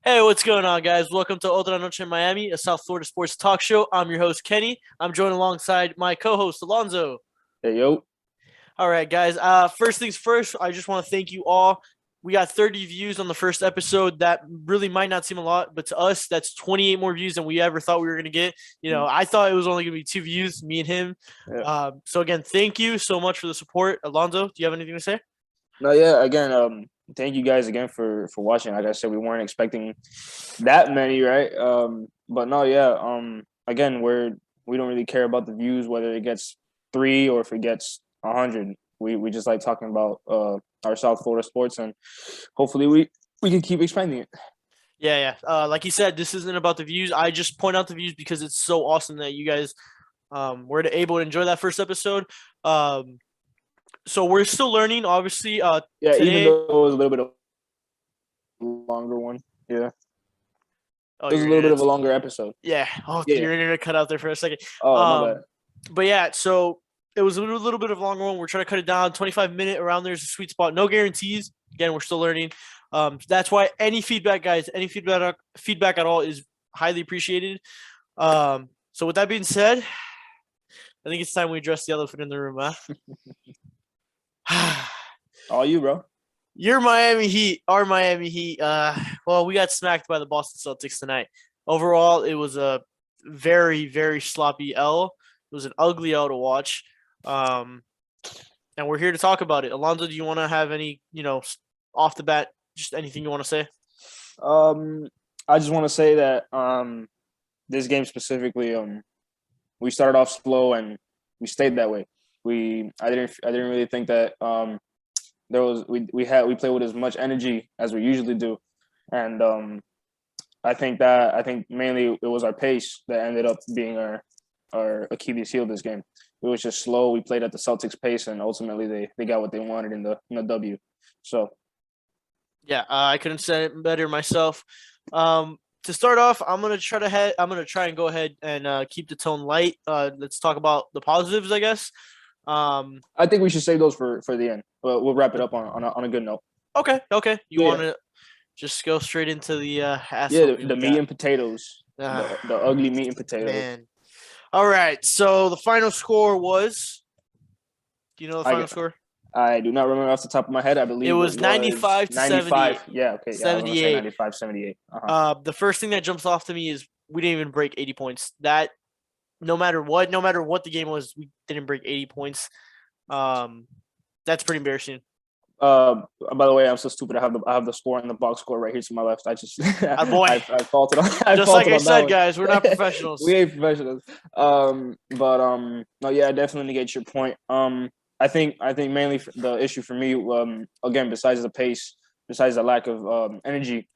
Hey, what's going on, guys? Welcome to Otra Noche in Miami, a South Florida sports talk show. I'm your host, Kenny. I'm joined alongside my co-host, Alonzo. Hey, yo. All right, guys. First things first, I just want to thank you all. We got 30 views on the first episode. That really might not seem a lot, but to us, that's 28 more views than we ever thought we were going to get. I thought it was only going to be 2 views, me and him. Yeah. So, again, thank you so much for the support. Alonzo, do you have anything to say? No, yeah. Again, thank you guys again for watching. Like I said, we weren't expecting that many, right? But no, yeah. Again, we don't really care about the views, whether it gets 3 or if it gets 100. We just like talking about our South Florida sports, and hopefully we can keep expanding it. Yeah, yeah. Like you said, this isn't about the views. I just point out the views because it's so awesome that you guys were able to enjoy that first episode. So we're still learning, obviously. Yeah, even Today. though it was a little bit of a longer one. Yeah, Oh, it was your a little bit of internet's. a longer episode. Yeah. Oh, Yeah. your internet cut out there for a second. Oh, my bad. Um, but yeah, so it was a little bit of a longer one. We're trying to cut it down. 25-minute around there is a sweet spot. No guarantees. Again, we're still learning. That's why any feedback, guys, any feedback at all is highly appreciated. So with that being said, I think it's time we address the elephant in the room, huh? All you, bro. Your Miami Heat, our Miami Heat. Well, we got smacked by the Boston Celtics tonight. Overall, it was a very, very sloppy L. It was an ugly L to watch. And we're here to talk about it. Alonzo, do you want to have any, off the bat, just anything you want to say? I just want to say that this game specifically, we started off slow and we stayed that way. I didn't really think that we played with as much energy as we usually do, and I think mainly it was our pace that ended up being our Achilles heel this game. It was just slow. We played at the Celtics pace, and ultimately they got what they wanted in the W. So Yeah, I couldn't say it better myself. To start off, I'm gonna try and go ahead and keep the tone light. Let's talk about the positives, I guess. I think we should save those for the end. But we'll wrap it up on a good note. Okay. You Yeah, want to just go straight into the yeah. asshole The meat and potatoes, the ugly meat and potatoes. Man. All right. So the final score was. Do you know the final score? I do not remember off the top of my head. I believe It was 95 to 95. 78. Yeah, okay. Yeah, I was going to say 95, 78. The first thing that jumps off to me is we didn't even break 80 points. That no matter what the game was, we didn't break 80 points. That's pretty embarrassing. By the way, I'm so stupid. I have the score and the box score right here to my left. I just Boy. I faulted on. Just like I said, guys, we're not professionals. We ain't professionals. No, yeah, I definitely negate your point. I think mainly the issue for me, again, besides the pace, besides the lack of energy,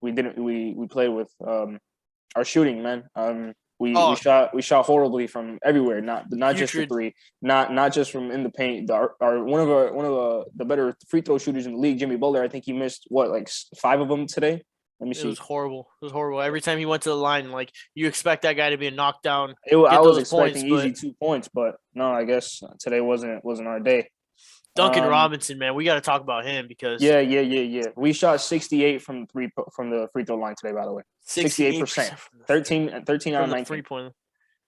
we played with our shooting, man. We shot horribly from everywhere, not just for three, not just from in the paint. One of the better free throw shooters in the league, Jimmy Butler. I think he missed like 5 of them today. Let me see. It was horrible. Every time he went to the line, like you expect that guy to be a knockdown. I was expecting easy 2 points, but no, I guess today wasn't our day. Duncan Robinson, man, we got to talk about him because yeah. We shot 68 from the free throw line today. By the way, 68%, 13 out of 19. 3-point.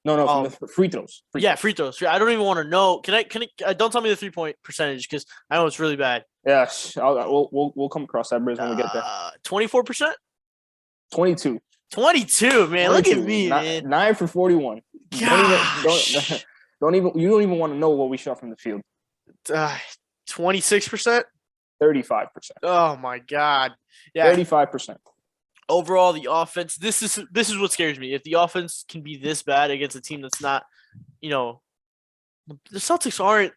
No, from the free throws. Free throws. I don't even want to know. Can I? Don't tell me the 3-point percentage because I know it's really bad. Yeah, we'll come across that bridge when we get there. 24%. 22. 22, man. 22. Look at me, man. 9 for 41. Gosh. Don't even want to know what we shot from the field. 26%. 35%. Oh my God. Yeah. 35%. Overall, the offense. This is what scares me. If the offense can be this bad against a team that's not, the Celtics aren't.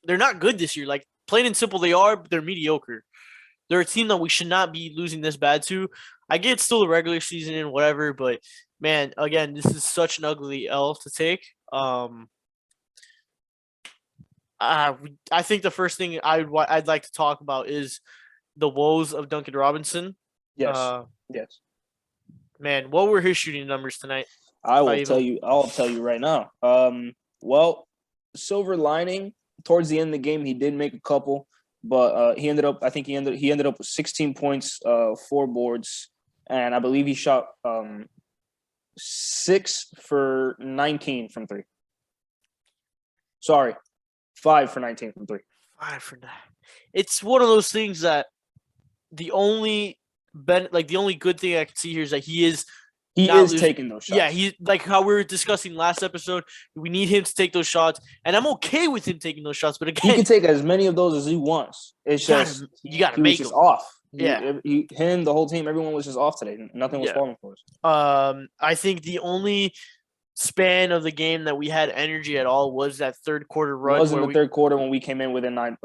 They're not good this year. Like plain and simple, they are. But they're mediocre. They're a team that we should not be losing this bad to. I get it's still the regular season and whatever, but man, again, this is such an ugly L to take. I think the first thing I'd like to talk about is the woes of Duncan Robinson. Yes. Yes. Man, what were his shooting numbers tonight? I'll tell you right now. Well, silver lining towards the end of the game, he did make a couple, but he ended up with 16 points, 4 boards, and I believe he shot 6 for 19 from three. Sorry, 5 for 19 from three. 5 for 9. It's one of those things that the only good thing I can see here is that he is taking those shots. Yeah, he's like how we were discussing last episode. We need him to take those shots, and I'm okay with him taking those shots. But again, he can take as many of those as he wants. It's just you gotta he make was just them. off. Yeah, Him, the whole team, everyone was just off today. Nothing was falling for us. I think the only span of the game that we had energy at all was that third quarter run. It was in the third quarter when we came in within 9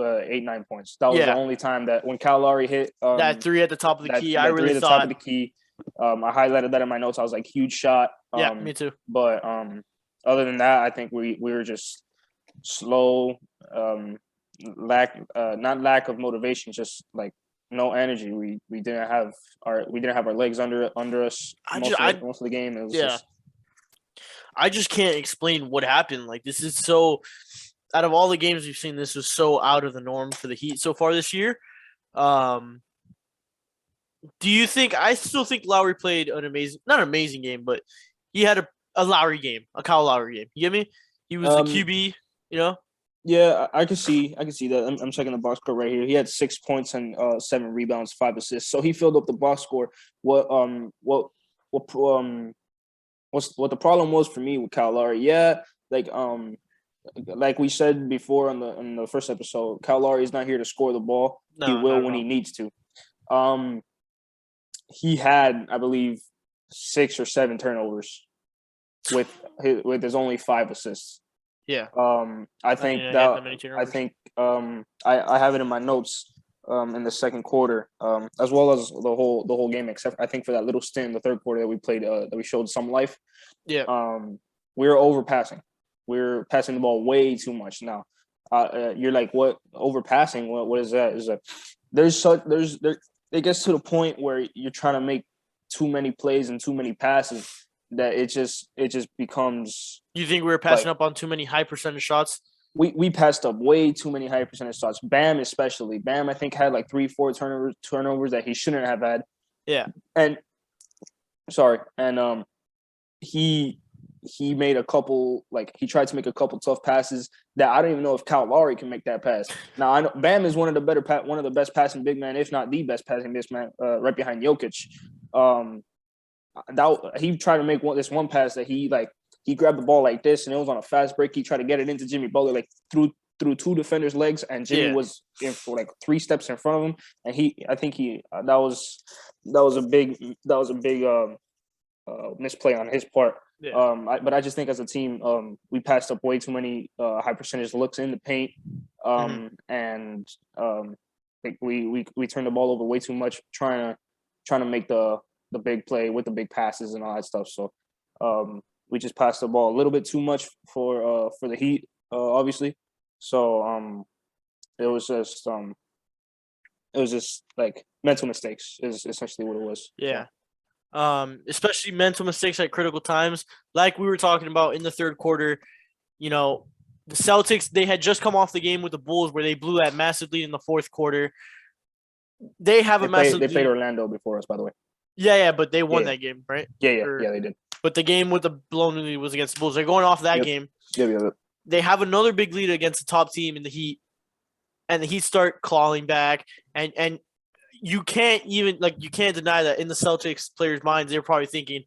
points. That was the only time that when Kyle Lowry hit that three at the top of the key. I really thought top of the key. I highlighted that in my notes. I was like, huge shot. Yeah, me too. But other than that, I think we were just slow. Not lack of motivation, just like no energy. We didn't have our legs under us most of the game. It was just. I just can't explain what happened. Like, this is so out of all the games we've seen, this was so out of the norm for the Heat so far this year. Do you think? I still think Lowry played not an amazing game, but he had a Lowry game, a Kyle Lowry game. You get me? He was the QB, you know. Yeah, I can see that. I'm checking the box score right here. He had 6 points and 7 rebounds, 5 assists. So he filled up the box score. What the problem was for me with Kyle Lowry? Yeah, like we said before on the first episode, Kyle Lowry is not here to score the ball. No, he will when he needs to. He had, I believe, 6 or 7 turnovers with his only 5 assists. Yeah. I have it in my notes in the second quarter, as well as the whole game, except I think for that little stint in the third quarter that we played, that we showed some life. Yeah. We were overpassing. We're passing the ball way too much now. You're like, what overpassing? What is that? Is that it gets to the point where you're trying to make too many plays and too many passes that it just becomes. You think we were passing up on too many high percentage shots? We passed up way too many high percentage shots. Bam, especially. Bam, I think had like 3-4 turnovers that he shouldn't have had. Yeah. And he made a couple, like he tried to make a couple tough passes that I don't even know if Kyle Lowry can make that pass. Now I know Bam is one of the best passing big man, if not the best passing big man, right behind Jokic. He tried to make this one pass that he grabbed the ball like this and it was on a fast break. He tried to get it into Jimmy Butler like through 2 defenders' legs, and Jimmy was in for like 3 steps in front of him, and that was a big misplay on his part. Yeah. But I just think as a team, we passed up way too many high percentage looks in the paint, and we turned the ball over way too much, trying to make the big play with the big passes and all that stuff. So we just passed the ball a little bit too much for the Heat, obviously. So it was just like mental mistakes is essentially what it was. Yeah. Especially mental mistakes at critical times, like we were talking about in the third quarter. You know, the Celtics, they had just come off the game with the Bulls where they blew that massive lead in the fourth quarter. They played Orlando before us, by the way. Yeah, but they won that game, right? Yeah, they did. But the game with the blown lead was against the Bulls. They're going off that game. Yeah. They have another big lead against the top team in the Heat, and the Heat start clawing back, and you can't deny that in the Celtics players' minds, they're probably thinking,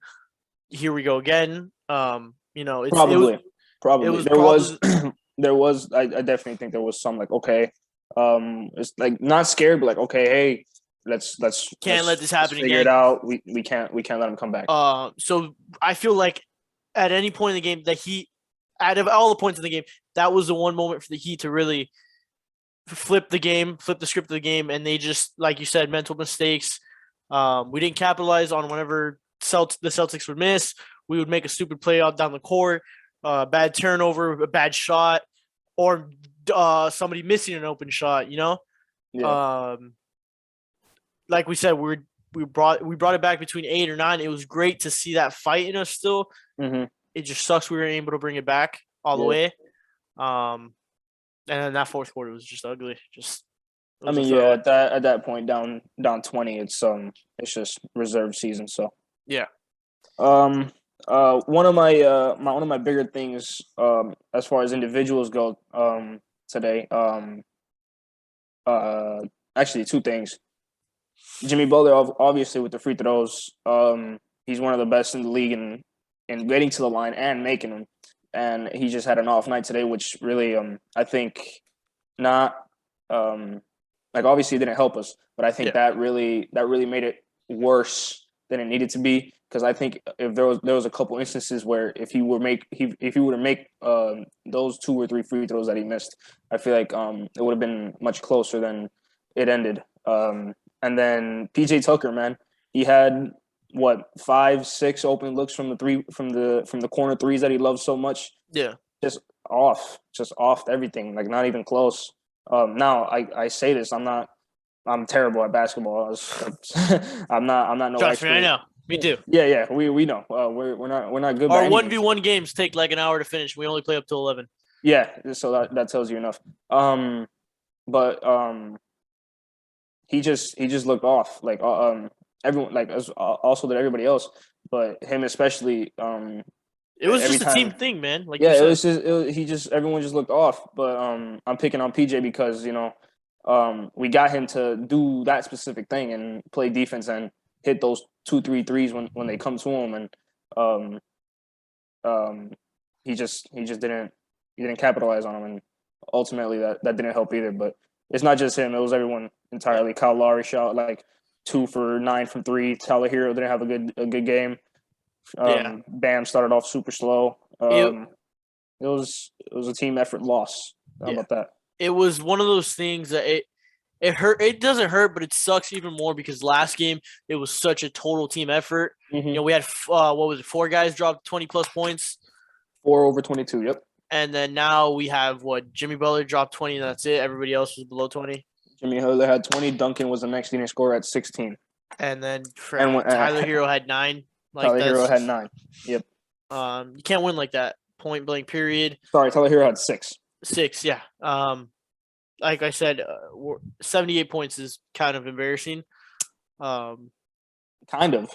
"Here we go again." Probably. There was. I definitely think there was some like, okay, it's like not scared, but like, okay, hey, let's let this happen again. Figure it out. We can't let him come back. So I feel like at any point in the game, the Heat, out of all the points in the game, that was the one moment for the Heat to really flip the script of the game, and they just, like you said, mental mistakes. We didn't capitalize on whenever the Celtics would miss. We would make a stupid play out down the court, bad turnover, a bad shot, or somebody missing an open shot. You know, like we said, we brought it back between 8 or 9. It was great to see that fight in us still. Mm-hmm. It just sucks we weren't able to bring it back all the way. And then that fourth quarter was just ugly. Just It I was a mean, yeah, throwaway. at that point, down 20, it's just reserve season. So Yeah. one of my bigger things as far as individuals go today uh actually two things. Jimmy Butler, obviously with the free throws, he's one of the best in the league in getting to the line and making them. And he just had an off night today, which really I think not like obviously it didn't help us, but I think Yeah. that really made it worse than it needed to be. Because I think if there was a couple instances where if he were to make those two or three free throws that he missed, I feel like it would have been much closer than it ended. And then PJ Tucker, man, he had what 5, 6 open looks from the corner threes that he loves so much. Yeah. Just off everything, like not even close. Now I say this, I'm terrible at basketball. I'm not no Trust me, I expert. know. Me too. Yeah, we know. We're not good. Our by any means. 1v1 games take like an hour to finish. We only play up to 11. Yeah, so that tells you enough. But he just looked off. Like everyone, like also did everybody else, but him especially. It was Every just a team time, thing, man. Like yeah, you it said. was just everyone just looked off. But I'm picking on PJ because we got him to do that specific thing and play defense and hit those 2, 3 threes when they come to him, and um, he just didn't capitalize on them, and ultimately that didn't help either. But it's not just him; it was everyone entirely. Kyle Lowry shot like 2 for 9 from three. Tyler Hero didn't have a good game. Yeah. Bam started off super slow. It It was a team effort loss. How yeah. about that? It was one of those things that it hurt. It doesn't hurt, but it sucks even more because last game it was such a total team effort. Mm-hmm. We had what was it? 4 guys dropped 20 plus points. 4 over 22. Yep. And then now we have Jimmy Butler dropped 20 and that's it. Everybody else was below 20. Jimmy Butler had 20. Duncan was the next leading scorer at 16. And then And Tyler Hero had 9. Like Tyler Hero had just, 9. Yep. you can't win like that. Point blank. Period. Sorry, Tyler Hero had 6. 6. Yeah. Like I said, 78 points is kind of embarrassing. Kind of.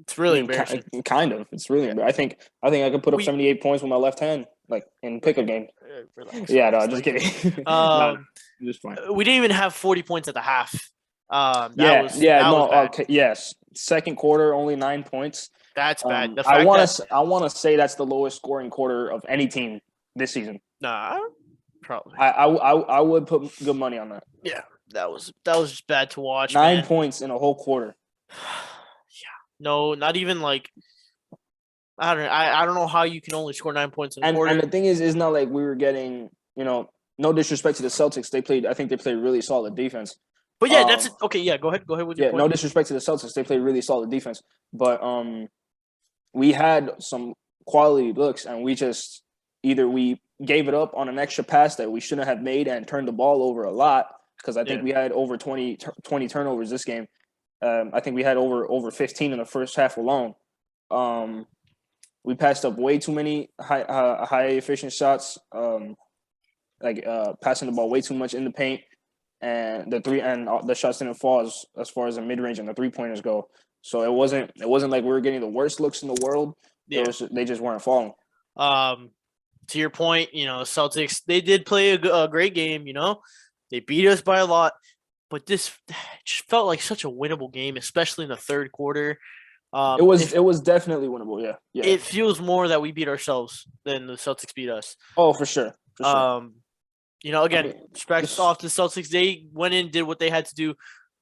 It's really embarrassing. Kind of. It's really. Yeah. I think I could put up 78 points with my left hand, like in pickup game. Relax, yeah, no, just kidding. Just fine. We didn't even have 40 points at the half. Okay, yes. Second quarter, only 9 points. That's bad. I want to say that's the lowest scoring quarter of any team this season. Nah, probably. I would put good money on that. Yeah, that was just bad to watch. 9 points in a whole quarter. Yeah, no, not even like. I don't know how you can only score 9 points in a quarter. And the thing is, it's not like we were getting no disrespect to the Celtics. I think they played really solid defense. But yeah, that's it. Okay. Yeah, go ahead with your point. No disrespect to the Celtics. They played really solid defense, but we had some quality looks, and we just either we gave it up on an extra pass that we shouldn't have made and turned the ball over a lot because I think we had over 20 turnovers this game. I think we had over 15 in the first half alone. We passed up way too many high efficient shots, passing the ball way too much in the paint, and the shots didn't fall as far as the mid range and the 3-pointers go. So it wasn't like we were getting the worst looks in the world. Yeah. They just weren't falling. To your point, the Celtics, they did play a great game. They beat us by a lot, but this just felt like such a winnable game, especially in the third quarter. It was definitely winnable. Yeah. It feels more that we beat ourselves than the Celtics beat us. Oh, for sure. Again, respect off to the Celtics. They went in, did what they had to do,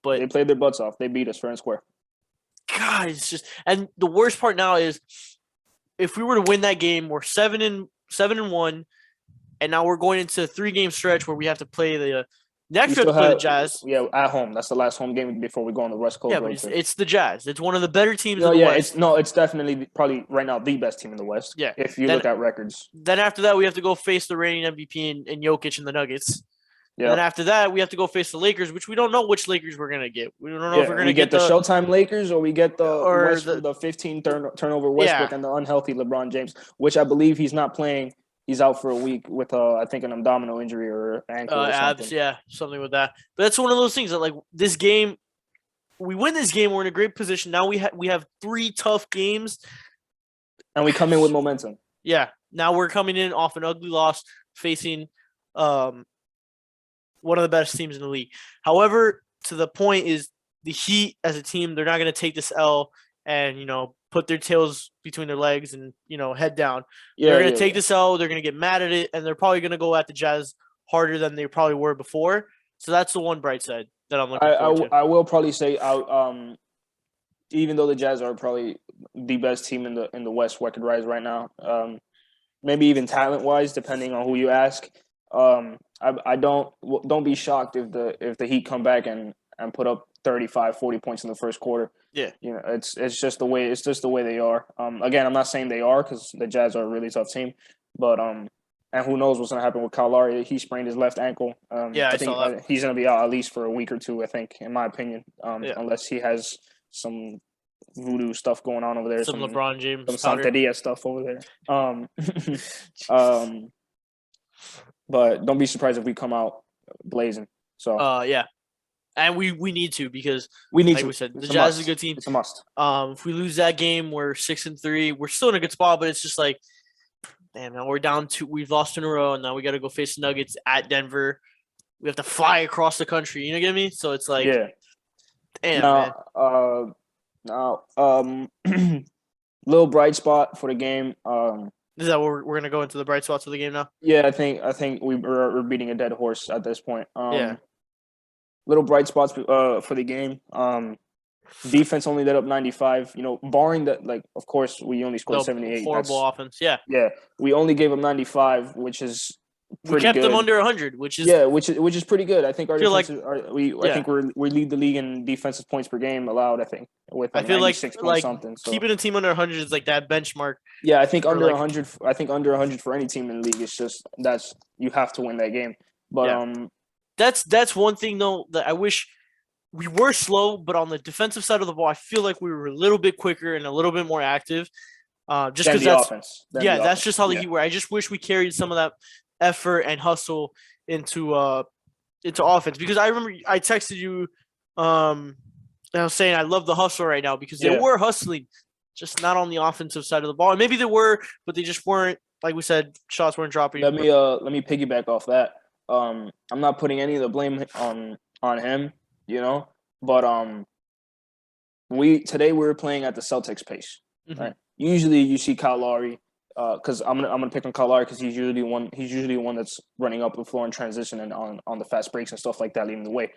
but they played their butts off. They beat us fair and square. God, it's just, and the worst part now is if we were to win that game, we're 7-1, and now we're going into a 3-game stretch where we have to play the next. We have to play the Jazz. Yeah, at home. That's the last home game before we go on the West Coast. Yeah, but it's the Jazz. It's one of the better teams in the West. It's definitely probably right now the best team in the West. Yeah, if you look at records. Then after that, we have to go face the reigning MVP and Jokic and the Nuggets. Yeah. And then after that, we have to go face the Lakers, which we don't know which Lakers we're gonna get. We don't know if we're gonna get the Showtime Lakers or we get the 15 turnover Westbrook and the unhealthy LeBron James, which I believe he's not playing he's out for a week with I think an abdominal injury or ankle or Abs, something. yeah, something with that. But that's one of those things that like this game, we win this game, we're in a great position. Now we have 3 tough games. And we come in with momentum. Yeah. Now we're coming in off an ugly loss, facing one of the best teams in the league. However, to the point is the Heat as a team, they're not going to take this L and put their tails between their legs and head down. They're going to take this L. They're going to get mad at it, and they're probably going to go at the Jazz harder than they probably were before. So that's the one bright side that I'm looking forward to. I will probably say even though the Jazz are probably the best team in the West record-wise right now, maybe even talent-wise, depending on who you ask. I don't be shocked if the Heat come back and put up 35, 40 points in the first quarter. Yeah, it's just the way they are. Again, I'm not saying they are because the Jazz are a really tough team, but and who knows what's gonna happen with Kyle Lowry? He sprained his left ankle. I think saw that. He's gonna be out at least for a week or two. I think, in my opinion, unless he has some voodoo stuff going on over there, some LeBron James, some Santeria stuff over there. But don't be surprised if we come out blazing. So yeah. And we need to because we need like to. we said, it's the Jazz is a good team. It's a must. If we lose that game, we're 6-3. We're still in a good spot, but it's just like, damn, now we're down 2. We've lost in a row, and now we got to go face the Nuggets at Denver. We have to fly across the country. You know what I mean? So it's like, damn, man. Now, little bright spot for the game. Is that what we're gonna go into the bright spots of the game now? Yeah, I think we're beating a dead horse at this point. Yeah. Little bright spots for the game. Defense only let up 95. Barring that, like, of course, we only scored 78. Horrible offense. Yeah. Yeah, we only gave up 95, which is we kept them under 100, which is which is pretty good. I think our defense I think we lead the league in defensive points per game allowed. I think with I feel like something. So. Keeping a team under 100 is like that benchmark. Yeah, I think under 100. I think under 100 for any team in the league is just you have to win that game. But that's one thing though that I wish we were slow, but on the defensive side of the ball, I feel like we were a little bit quicker and a little bit more active. Just because that's just how the Heat were. I just wish we carried some of that effort and hustle into offense, because I remember I texted you and I was saying I love the hustle right now because they were hustling, just not on the offensive side of the ball. And maybe they were, but they just weren't, like we said, shots weren't dropping. Let me piggyback off that. I'm not putting any of the blame on him, but today we were playing at the Celtics pace. Mm-hmm. Right? Usually you see Kyle Lowry, because I'm gonna pick on Kyle Lowry because he's usually one that's running up the floor in transition and on the fast breaks and stuff like that, leading the way.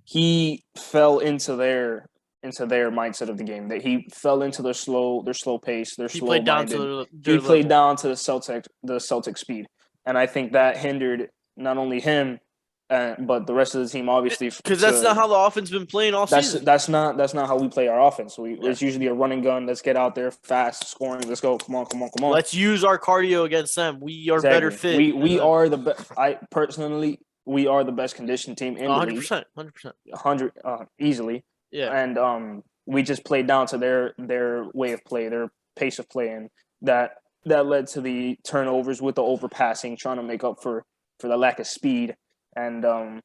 He fell into their mindset of the game. That he fell into their slow pace, he played down to the Celtic speed, and I think that hindered not only him, but the rest of the team, obviously, because that's not how the offense been playing all season. That's not how we play our offense. It's usually a run and gun. Let's get out there fast, scoring. Let's go. Come on. Let's use our cardio against them. We are better fit. We are the best. We are the best conditioned team in the league. 100%. 100 easily. Yeah. And we just played down to their way of play, their pace of play, and that led to the turnovers with the overpassing, trying to make up for the lack of speed. And then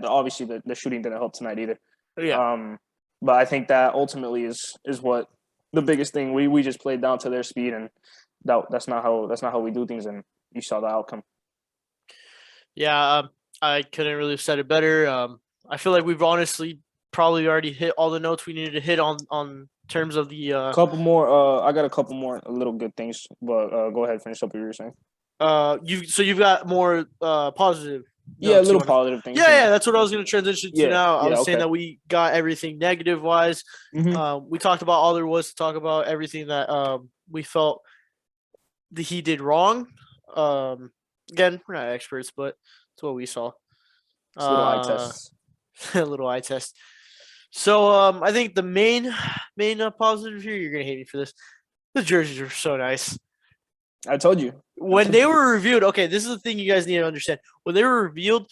obviously the shooting didn't help tonight either. Yeah. But I think that ultimately is what the biggest thing. We just played down to their speed, and that's not how we do things. And you saw the outcome. Yeah, I couldn't really have said it better. I feel like we've honestly probably already hit all the notes we needed to hit on terms of the. Couple more. I got a couple more little good things, but go ahead, finish up what you were saying. You've got more positive. Yeah, little positive things. Yeah, that's what I was going to transition to now. I was saying that we got everything negative wise. Mm-hmm. We talked about all there was to talk about, everything that we felt that he did wrong. Again, we're not experts, but it's what we saw. It's a little eye test. A little eye test. So I think the main positive here, you're going to hate me for this. The jerseys are so nice. I told you. When they were revealed, okay, this is the thing you guys need to understand. When they were revealed,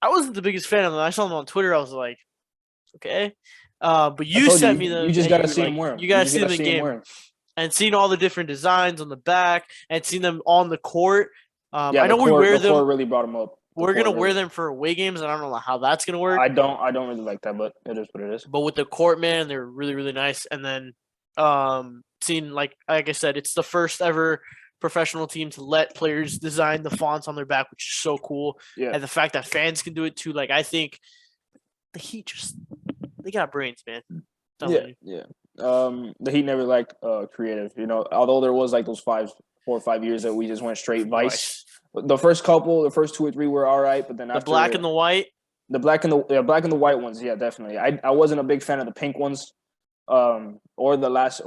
I wasn't the biggest fan of them. I saw them on Twitter. I was like, okay. But you sent me them. You just got to see them wear them. You got to see them in game. and seeing all the different designs on the back and seeing them on the court. Yeah, I know we wear the them. core really brought them up. We're gonna wear them for away games, and I don't know how that's gonna work. I don't really like that, but it is what it is. But with the court, man, they're really, really nice. And then seeing like I said, it's the first ever professional team to let players design the fonts on their back, which is so cool. Yeah. And the fact that fans can do it too, like I think the Heat they got brains, man. Yeah. The Heat never liked creative, although there was like those 4 or 5 years that we just went straight vice. The first 2 or 3 were all right, but then after the black and the white. The black and the white ones, yeah, definitely. I wasn't a big fan of the pink ones, or the last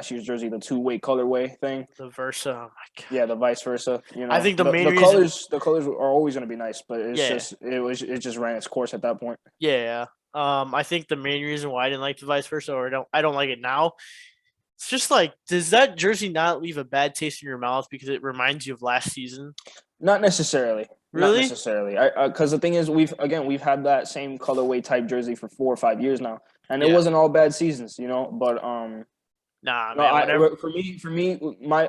year's jersey, the 2-way colorway thing. The Versa, oh my god. Yeah, the vice versa. I think the main reason the colors are always going to be nice, but it just ran its course at that point. Yeah. I think the main reason why I didn't like the vice versa, or I don't like it now, it's just like, does that jersey not leave a bad taste in your mouth because it reminds you of last season? Not necessarily. Really? Not necessarily. Because the thing is, we've had that same colorway type jersey for 4 or 5 years now, and it wasn't all bad seasons, But nah, man. For me, my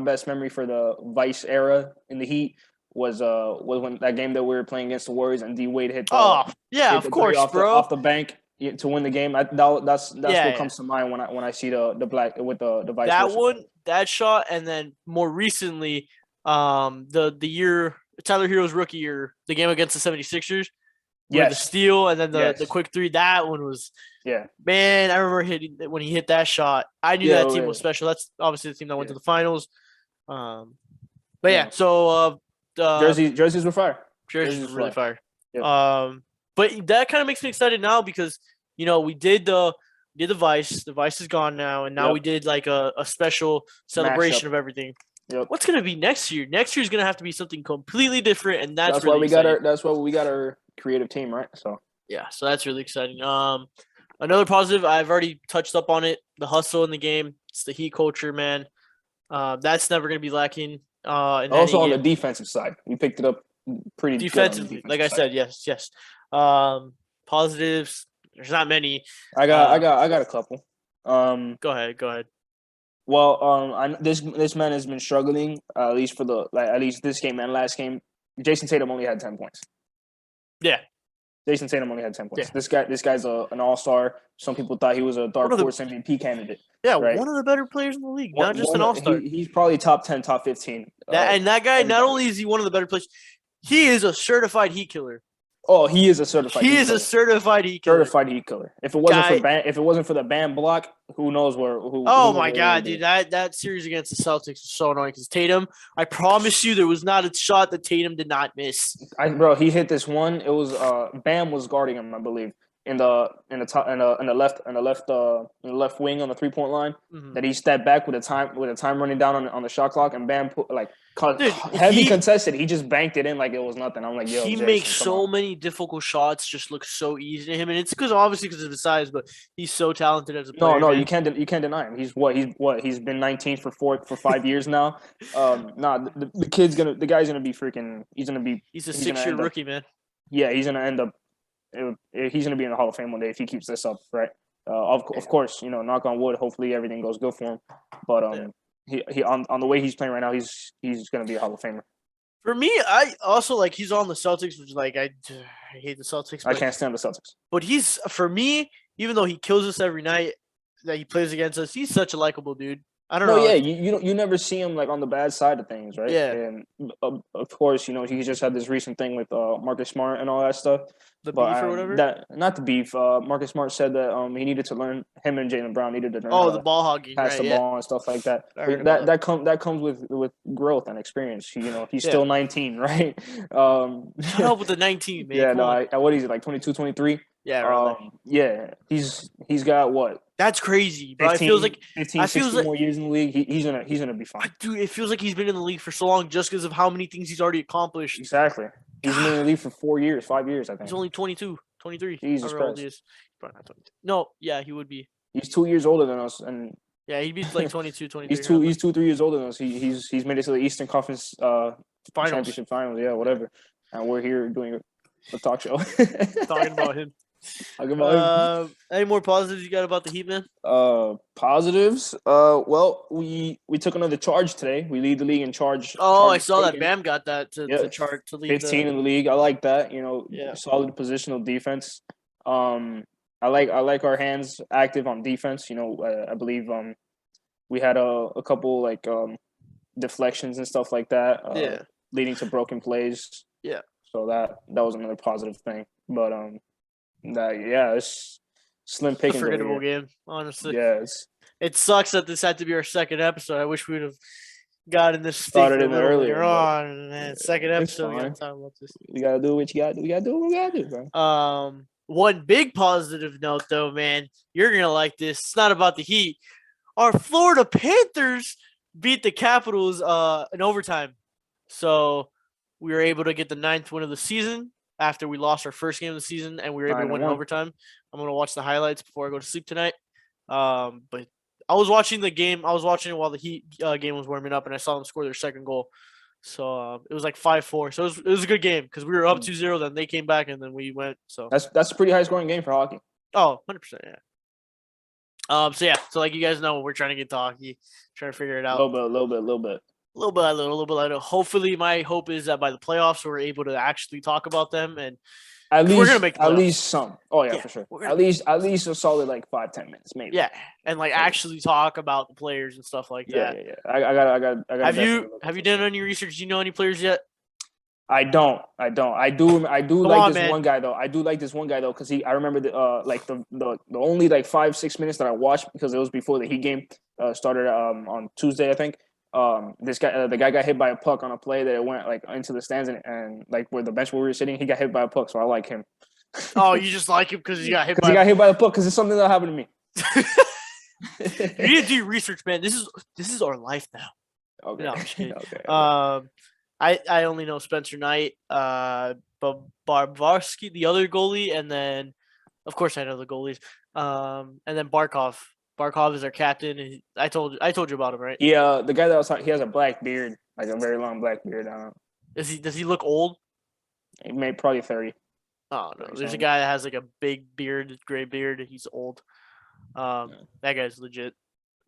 best memory for the Vice era in the Heat was when that game that we were playing against the Warriors and D Wade hit. Of course, bro. Off the bank to win the game. That's what comes to mind when I see the black with the Vice. That versa. one, that shot, and then more recently, the year Tyler Hero's rookie year, the game against the 76ers. Yes. The steal and then the quick three. That one was man. I remember when he hit that shot. I knew that team was special. That's obviously the team that went to the finals. So jerseys were fire. Jerseys were really fire. Yep. But that kind of makes me excited now because we did the Vice. The Vice is gone now, and now we did like a special celebration of everything. Yep. What's gonna be next year? Next year's gonna have to be something completely different, and that's really why we got our creative team, right? So that's really exciting. Another positive, I've already touched up on it. The hustle in the game. It's the Heat culture, man. That's never gonna be lacking. Also on the defensive side, we picked it up pretty defensively. Like I said, yes. Positives. There's not many. I got a couple. Go ahead. Well, this man has been struggling at least this game and last game. Jason Tatum only had 10 points. Yeah, Jason Tatum only had 10 points. Yeah. This guy's an all-star. Some people thought he was a dark horse MVP candidate. Yeah, right? One of the better players in the league, not just an all-star. He's probably top 10, top 15. That guy, not only is he one of the better players, he is a certified Heat killer. Oh, he is a certified. He is a certified Heat killer. Certified Heat killer. If it wasn't for the Bam block, who knows where? Oh my god, dude! That series against the Celtics was so annoying because Tatum. I promise you, there was not a shot that Tatum did not miss. Bro, he hit this one. It was Bam was guarding him, I believe, in the left wing on the 3-point line. Mm-hmm. That he stepped back with the time running down on the shot clock, and Bam contested. He just banked it in like it was nothing. I'm like, yo, he makes so many difficult shots, just look so easy to him, and it's obviously because of his size, but he's so talented as a player. No, you can't deny him. He's been 19 for 5 years now. The guy's gonna be freaking. He's a 6-year rookie, man. Yeah, he's gonna end up. He's gonna be in the Hall of Fame one day if he keeps this up, right? Of course, knock on wood. Hopefully everything goes good for him, but He on the way he's playing right now, he's gonna be a Hall of Famer. For me, I also he's on the Celtics, which I hate the Celtics. I can't stand the Celtics. But he's, for me, even though he kills us every night that he plays against us, he's such a likable dude. I don't know. Yeah, you never see him on the bad side of things, right? Yeah. And of course, he just had this recent thing with Marcus Smart and all that stuff. The beef or whatever. Not the beef. Marcus Smart said that he needed to learn. Him and Jaylen Brown needed to learn. The ball hogging, pass the ball and stuff like that. That comes with growth and experience. He's still 19, right? Shut up with the 19, man. Yeah, no. What is it, 22, 23? Yeah, He's got what? That's crazy, bro. 15, it feels like 16 more years in the league. He's gonna be fine. Dude, it feels like he's been in the league for so long just because of how many things he's already accomplished. Exactly. He's been in the league for 5 years, I think. He's only 22, 23. Jesus Christ. He is. Probably not 22. No, yeah, he would be. He's 2 years older than us, and yeah, he'd be 22, 23. He's 2-3 years older than us. He's made it to the Eastern Conference Championship Finals, whatever. And we're here doing a talk show talking about him. Talk about him. Any more positives you got about the Heat, man? Positives. Well, we took another charge today. We lead the league in charge. Oh, I charges saw that taken. Bam got that to Yeah, chart to lead 15 the. in the league. I like that. Yeah. Solid positional defense. I like our hands active on defense. I believe we had a couple like deflections and stuff like that. Yeah. Leading to broken plays. Yeah. So that was another positive thing. But it's slim It's a pickings over forgettable here. game, honestly. Yeah, It sucks that this had to be our second episode. I wish we'd have gotten this Started a in little earlier, later but on. Man, second it's episode, we got fine. to talk about this. We gotta do what you gotta do. We gotta do what we gotta do, bro. One big positive note, though, man, you're gonna like this. It's not about the Heat. Our Florida Panthers beat the Capitals in overtime, so we were able to get the 9th win of the season after we lost our first game of the season, and we were able to win in 9-1. overtime. I'm gonna watch the highlights before I go to sleep tonight. But I was watching the game. I was watching it while the Heat game was warming up, and I saw them score their second goal. So it was like 5-4. So it was a good game because we were up 2-0. Then they came back, and then we went. So That's a pretty high scoring game for hockey. Oh, 100%, yeah. So like you guys know, we're trying to get to hockey, trying to figure it out. A little bit. Little by little. Hopefully, my hope is that by the playoffs, we're able to actually talk about them, and At least we're gonna make the at playoffs. least some. Oh yeah, Yeah, for sure. we're gonna- At least a solid like 5-10 minutes, maybe. yeah, and like actually talk about the players and stuff like Yeah. that. I got. Have you done any research? Do you know any players yet? I don't. I do Come like on, this man. one guy though. I do like this one guy though because I remember the only like 5-6 minutes that I watched because it was before the Heat game started on Tuesday, I think. This guy, the guy got hit by a puck on a play that it went like into the stands and like where the bench where we were sitting, he got hit by a puck. So I like him. Oh, you just like him because he got hit by. He got hit by the puck because it's something that happened to me. You need to do your research, man. This is our life now. Okay. No, I'm just kidding. Okay. I only know Spencer Knight, Barbarsky, the other goalie, and then of course I know the goalies. And then Barkov. Barkov is our captain. And I told you about him, right? Yeah, the guy that was talking, he has a black beard, like a very long black beard. Does he look old? He made probably 30. Oh no, there's a something. guy that has like a big beard, gray beard. He's old. That guy's legit.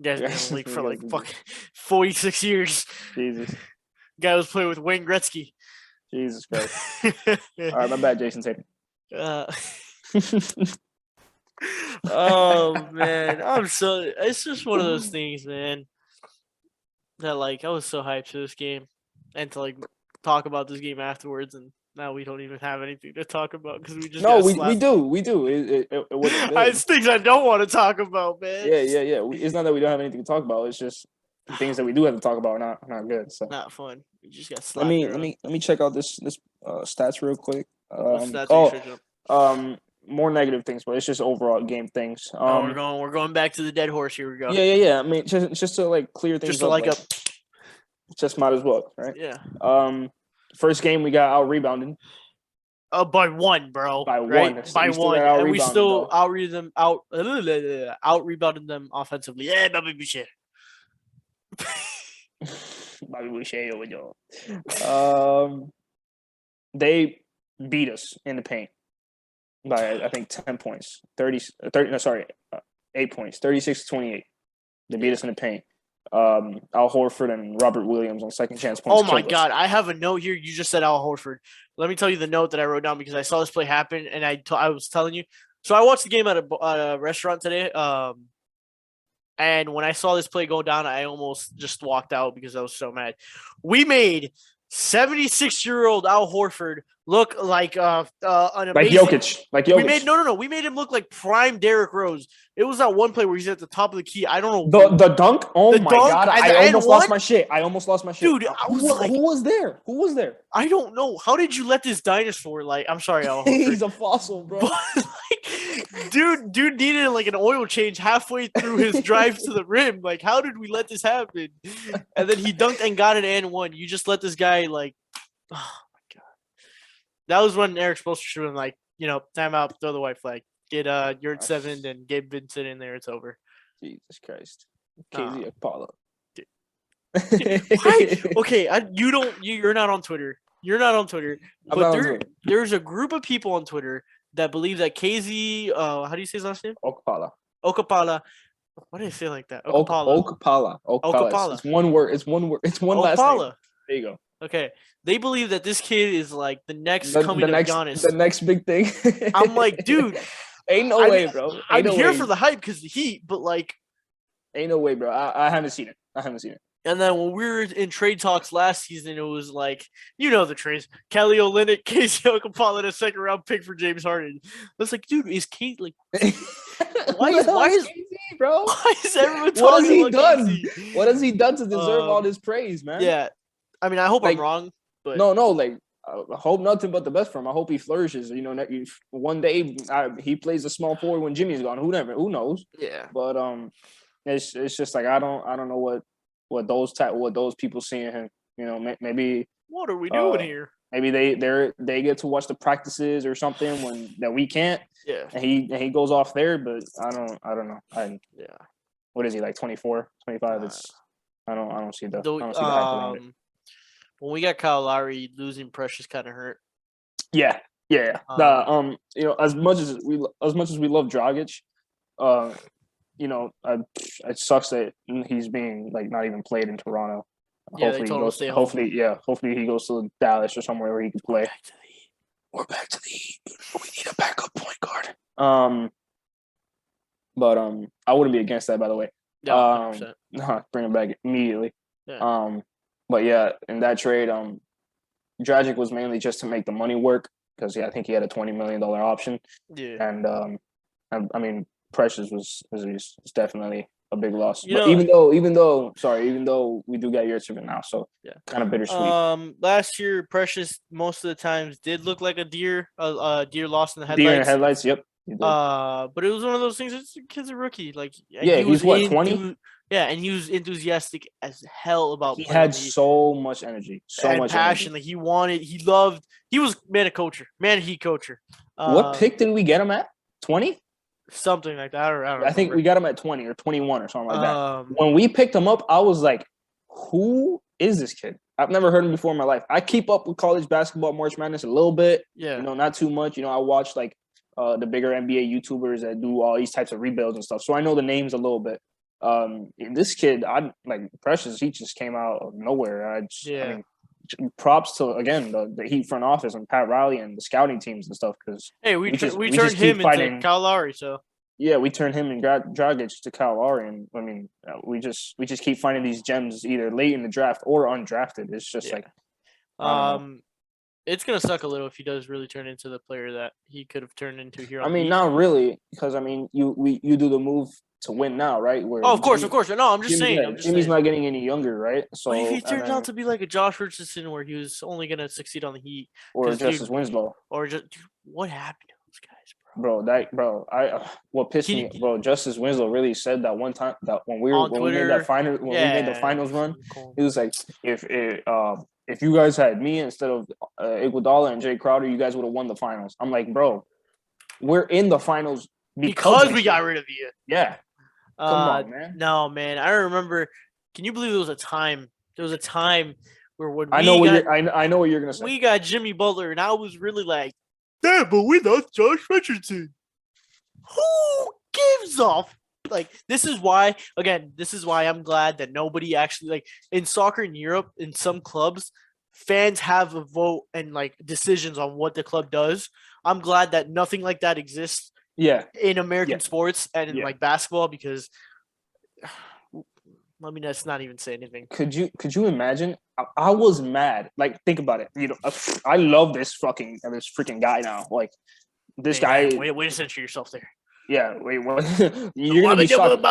Guy's been in the league for like fucking 46 years. Jesus. Guy was playing with Wayne Gretzky. Jesus Christ. All right, my bad, Jason Tatum. Oh man, it's just one of those things, man. That like I was so hyped for this game, and to like talk about this game afterwards, and now we don't even have anything to talk about because we just we do. It wasn't good. It's things I don't want to talk about, man. Yeah. It's not that we don't have anything to talk about. It's just things that we do have to talk about are not good. So Not fun. We just got let slapped. me check out this stats real quick. More negative things, but it's just overall game things. We're going back to the dead horse. Here we go. Yeah. I mean, just to like clear things Just to up. like just might as well, right? yeah. First game we got out rebounded. By one, bro. By right? one. By We still one, got and we still out-rebounded, out rebounded them offensively. Yeah, Bobby Boucher. Bobby Boucher over y'all. They beat us in the paint by I think 10 points. 8 points. 36-28. They beat us in the paint. Al Horford and Robert Williams on second chance points. Oh my God! I have a note here. You just said Al Horford. Let me tell you the note that I wrote down because I saw this play happen, and I was telling you. So I watched the game at a restaurant today. And when I saw this play go down, I almost just walked out because I was so mad. We made 76-year-old Al Horford look like an amazing, like Jokic. We made him look like prime Derrick Rose. It was that one play where he's at the top of the key. I don't know the dunk. Oh the my dunk, God! I almost lost my shit. Dude, I was like, who was there? Who was there? I don't know. How did you let this dinosaur? Like, I'm sorry, Al Horford. He's a fossil, bro. But, like, dude needed like an oil change halfway through his drive to the rim. Like, how did we let this happen? And then he dunked and got it and won. You just let this guy like, oh my God. That was when Eric Spoelstra should have been like, timeout, throw the white flag, get you're at 7, and Gabe Vincent in there. It's over. Jesus Christ, KZ Apollo. Why? Okay, you're not on Twitter. You're not on Twitter, but there's a group of people on Twitter that believe that KZ, how do you say his last name? Okpala. Okapala. Why did I say it like that? Okapala. Okpala. Okapala. It's one word. It's one word. It's one last name. Okpala. There you go. Okay. They believe that this kid is like the next coming of Giannis. The next big thing. I'm like, dude. Ain't no way, bro. I'm here for the hype because the Heat, but like. Ain't no way, bro. I haven't seen it. And then when we were in trade talks last season, it was like, the trades. Kelly Olynyk, Casey Okapala, and a second round pick for James Harden. I was like, dude, is Kate like why is KZ, bro? Why is everyone talking about KZ? What has he done to deserve all this praise, man? Yeah. I mean, I hope I'm wrong, but no, like I hope nothing but the best for him. I hope he flourishes. One day he plays a small forward when Jimmy's gone. Who knows? Yeah. But it's just like I don't know what those people see in him. Maybe what are we doing here? Maybe they get to watch the practices or something that we can't. Yeah. And he goes off there, but I don't know. Yeah. What is he like 24, 25? I don't see the when we got Kyle Lowry, losing Precious kind of hurt. Yeah. As much as we love Dragic, it sucks that he's being like not even played in Toronto. Yeah, hopefully he goes to Dallas or somewhere where he can play. We're back to the Heat. We need a backup point guard. But I wouldn't be against that, by the way. Yeah, bring him back immediately. Yeah. But yeah, in that trade, Dragic was mainly just to make the money work because I think he had a $20 million option. Yeah. And I mean, Precious was definitely a big loss. But even though we do get Yurtseven now, so kind of bittersweet. Last year Precious most of the times did look like a deer lost in the headlights. Deer in the headlights, yep. But it was one of those things. The kid's a rookie, like he's what 20. Yeah, and he was enthusiastic as hell about. He had so much energy, so much passion. Energy. Like he loved. He was a coacher. What pick did we get him at? 20. Something like that. I don't I think we got him at 20 or 21 or something like that. Um, When we picked him up, I was like, who is this kid? I've never heard him before in my life. I keep up with college basketball, March Madness a little bit. Yeah. Not too much. I watch like the bigger NBA YouTubers that do all these types of rebuilds and stuff. So I know the names a little bit. This kid, I like Precious. He just came out of nowhere. I mean, props to again the Heat front office and Pat Riley and the scouting teams and stuff because we turned him into Kyle Lowry. So yeah, we turned him and Dragic to Kyle Lowry, and I mean we just keep finding these gems either late in the draft or undrafted. It's just like it's gonna suck a little if he does really turn into the player that he could have turned into here. I mean, not really, because I mean you do the move to win now, right? Where of course. No, I'm just saying. Jimmy's not getting any younger, right? So if he turns out to be like a Josh Richardson, where he was only gonna succeed on the Heat, or Justice Winslow, or just what happened to those guys, bro? What pissed me, bro? Justice Winslow really said that one time that when we made that final we made the finals run, he was like, if you guys had me instead of Iguodala and Jay Crowder, you guys would have won the finals. I'm like, bro, we're in the finals because we got rid of you. Yeah. Come on, man. No, man. I remember. Can you believe there was a time? Where when I know what you're gonna say. We got Jimmy Butler, and I was really like, yeah, but we lost Josh Richardson. Who gives off? Like, this is why I'm glad that nobody actually, like, in soccer in Europe, in some clubs, fans have a vote and like decisions on what the club does. I'm glad that nothing like that exists. Yeah, in American sports and in like basketball, because I mean, let's not even say anything. Could you imagine? I was mad. Like, think about it. I love this freaking guy now. Like, this guy. Wait to censor yourself there. Yeah, wait. What? You're gonna be shocked.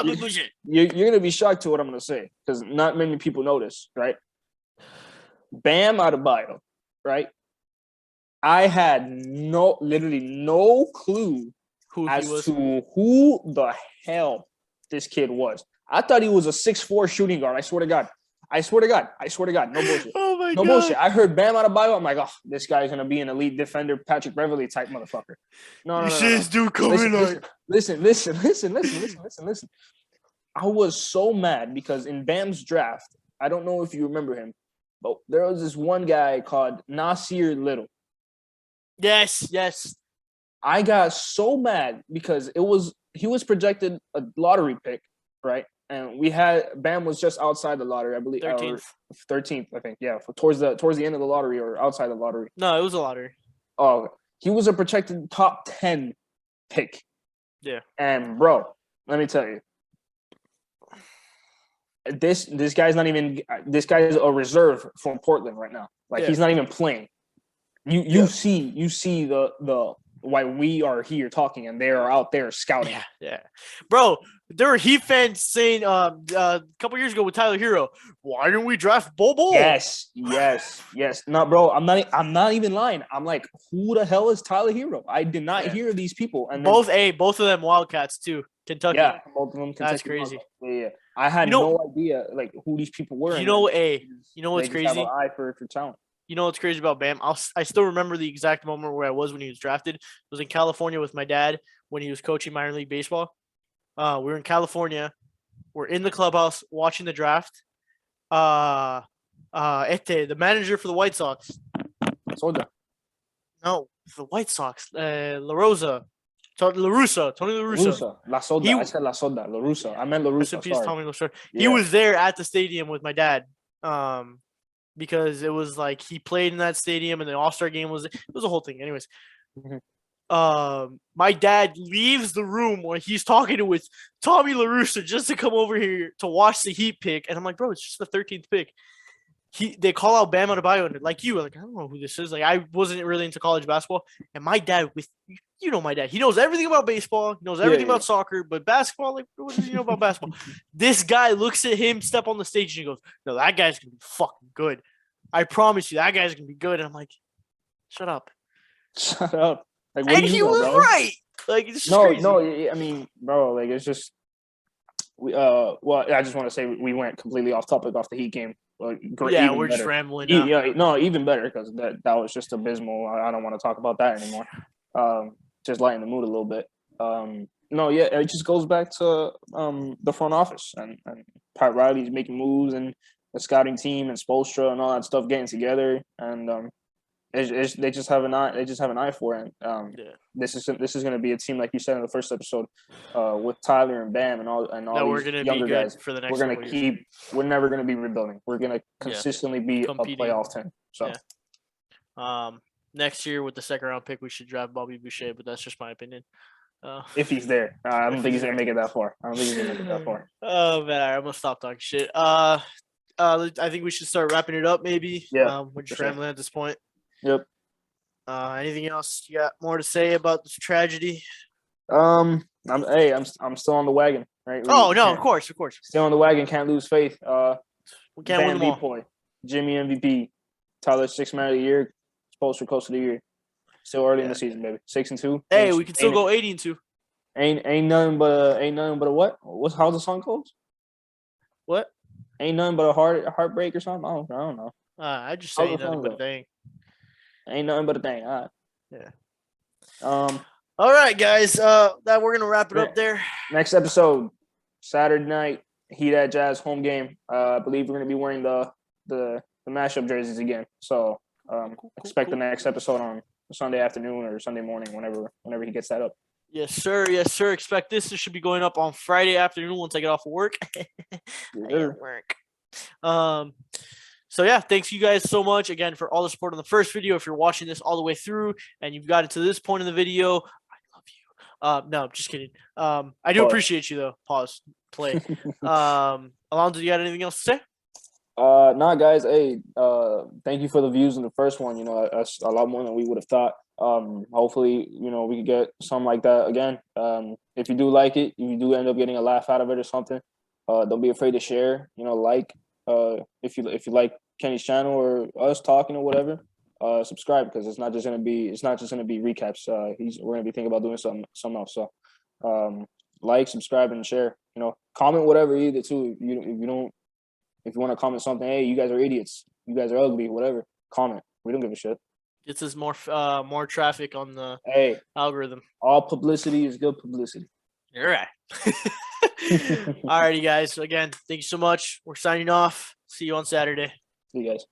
You're gonna be shocked to what I'm gonna say because not many people notice, right? Bam Adebayo, right? I had literally no clue as to who the hell this kid was. I thought he was a 6'4" shooting guard. I swear to God. No bullshit. Oh my God. No bullshit. I heard Bam Adebayo. I'm like, oh, this guy's gonna be an elite defender, Patrick Beverly type motherfucker. No. This dude coming on. Listen. I was so mad because in Bam's draft, I don't know if you remember him, but there was this one guy called Nasir Little. Yes. I got so mad because he was projected a lottery pick, right? And Bam was just outside the lottery, I believe, 13th, I think. Yeah, towards the end of the lottery or outside the lottery. No, it was a lottery. Oh, he was a projected top 10 pick. Yeah. And bro, let me tell you, this guy's not even. This guy is a reserve from Portland right now. Like he's not even playing. You see the why we are here talking and they are out there scouting. Yeah. Bro, there were Heat fans saying a couple years ago with Tyler Hero, why didn't we draft Bobo? Yes. No, bro, I'm not even lying. I'm like, who the hell is Tyler Hero? I did not hear of these people. And both of them Wildcats too. Kentucky. Yeah, both of them Kentucky. That's crazy. Yeah. I had no idea like who these people were. You know what's crazy? Have an eye for talent. You know what's crazy about Bam? I still remember the exact moment where I was when he was drafted. I was in California with my dad when he was coaching minor league baseball. We were in California. We're in the clubhouse watching the draft. The manager for the White Sox. Soda. No, the White Sox. La Rosa. Tony La Russa. La Soda. I said La Soda. La Russa. I meant La Russa. Sorry. He was there at the stadium with my dad. Because it was like he played in that stadium and the All-Star game was a whole thing. Anyways, my dad leaves the room when he's talking with Tommy La Russa just to come over here to watch the Heat pick. And I'm like, bro, it's just the 13th pick. They call out Bam Adebayo and like you, like I don't know who this is. Like I wasn't really into college basketball, and my dad, my dad, he knows everything about baseball, he knows everything about soccer, but basketball, like what does he know about basketball? This guy looks at him step on the stage and he goes, "No, that guy's gonna be fucking good. I promise you, that guy's gonna be good." And I'm like, "Shut up." Like, and he was right. Like it's just crazy. No. I mean, bro, like it's just. Well, I just want to say we went completely off topic off the Heat game. We're just rambling. Even better because that was just abysmal. I don't want to talk about that anymore. Just lighten the mood a little bit. It just goes back to the front office and Pat Riley's making moves and the scouting team and Spoelstra and all that stuff getting together and they just have an eye. They just have an eye for it. This is going to be a team like you said in the first episode, with Tyler and Bam and all these younger guys. For the next We're never going to be rebuilding. We're going to consistently be competing. A playoff team. So, next year with the second round pick, we should draft Bobby Boucher, but that's just my opinion. If he's there, I don't think he's going to make it that far. Oh man, I'm gonna stop talking shit. I think we should start wrapping it up. Maybe. Yeah. We're just rambling at this point. Yep. Anything else you got more to say about this tragedy? I'm still on the wagon, right? Of course. Still on the wagon, can't lose faith. We can't win them all. Boy, Jimmy MVP, Tyler 6th man of the year, Coach of the year. Still early in the season, baby. 6-2. Hey, we can still go 80-2. Ain't nothing but a what? How's the song goes? What? Ain't nothing but a heartbreak or something. I don't know. I just say nothing but a thing. Ain't nothing but a thing. All right. Yeah. All right, guys. That we're gonna wrap it up there. Next episode, Saturday night, Heat at Jazz home game. I believe we're gonna be wearing the mashup jerseys again. So expect the next episode on Sunday afternoon or Sunday morning, whenever he gets that up. Yes, sir. Expect this. This should be going up on Friday afternoon once I get off of work. So yeah, thanks you guys so much again for all the support on the first video. If you're watching this all the way through and you've got it to this point in the video, I love you. No, just kidding. I do appreciate you though. Pause. Play. Alonzo, you got anything else to say? Nah, guys. Hey, thank you for the views in the first one. You know, that's a lot more than we would have thought. Hopefully, we could get something like that again. If you do like it, if you do end up getting a laugh out of it or something, don't be afraid to share. If you like Kenny's channel or us talking or whatever, subscribe because it's not just gonna be recaps. We're gonna be thinking about doing something else. So, like, subscribe, and share. Comment whatever either too. If you want to comment something, hey, you guys are idiots, you guys are ugly, whatever. Comment. We don't give a shit. Gets us more traffic on the algorithm. All publicity is good publicity. You're right. Alrighty, guys. Again, thank you so much. We're signing off. See you on Saturday. See you guys.